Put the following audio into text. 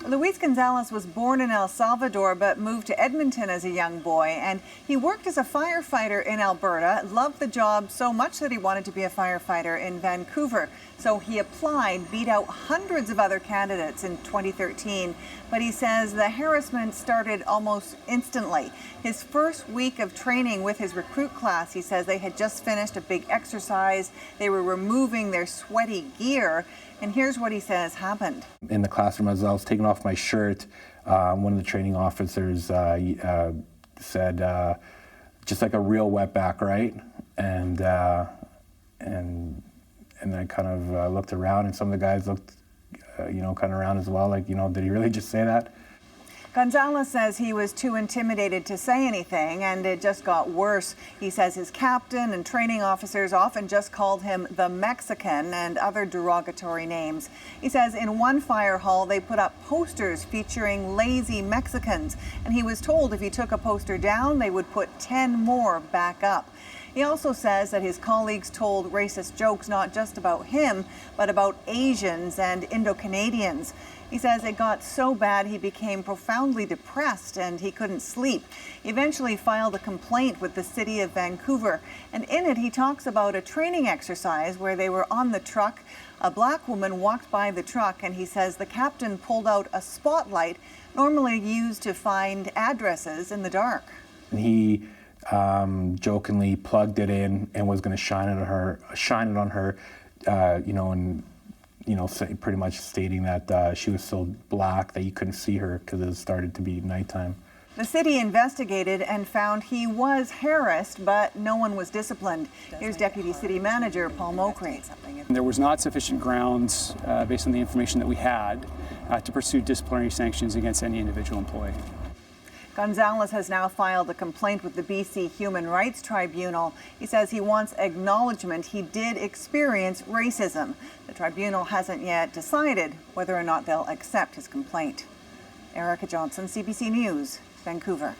Luis Gonzalez was born in El Salvador but moved to Edmonton as a young boy, and he worked as a firefighter in Alberta, loved the job so much that he wanted to be a firefighter in Vancouver. So he applied, beat out hundreds of other candidates in 2013, but he says the harassment started almost instantly. His first week of training with his recruit class, he says they had just finished a big exercise. They were removing their sweaty gear, and here's what he says happened. In the classroom, as I was taking off my shirt, one of the training officers said, just like a real wetback, right? And I kind of looked around, and some of the guys looked, kind of around as well, like, did he really just say that? Gonzalez says he was too intimidated to say anything, and it just got worse. He says his captain and training officers often just called him the Mexican and other derogatory names. He says in one fire hall they put up posters featuring lazy Mexicans, and he was told if he took a poster down, they would put 10 more back up. He also says that his colleagues told racist jokes not just about him, but about Asians and Indo-Canadians. He says it got so bad he became profoundly depressed and he couldn't sleep. He eventually filed a complaint with the city of Vancouver, and in it he talks about a training exercise where they were on the truck. A black woman walked by the truck, and he says the captain pulled out a spotlight normally used to find addresses in the dark. And he jokingly plugged it in and was going to shine it on her, pretty much stating that she was so black that you couldn't see her because it started to be nighttime. The city investigated and found he was harassed, but no one was disciplined. Here's Deputy City Manager Paul Mokry. There was not sufficient grounds, based on the information that we had, to pursue disciplinary sanctions against any individual employee. Gonzalez has now filed a complaint with the BC Human Rights Tribunal. He says he wants acknowledgement he did experience racism. The tribunal hasn't yet decided whether or not they'll accept his complaint. Erica Johnson, CBC News, Vancouver.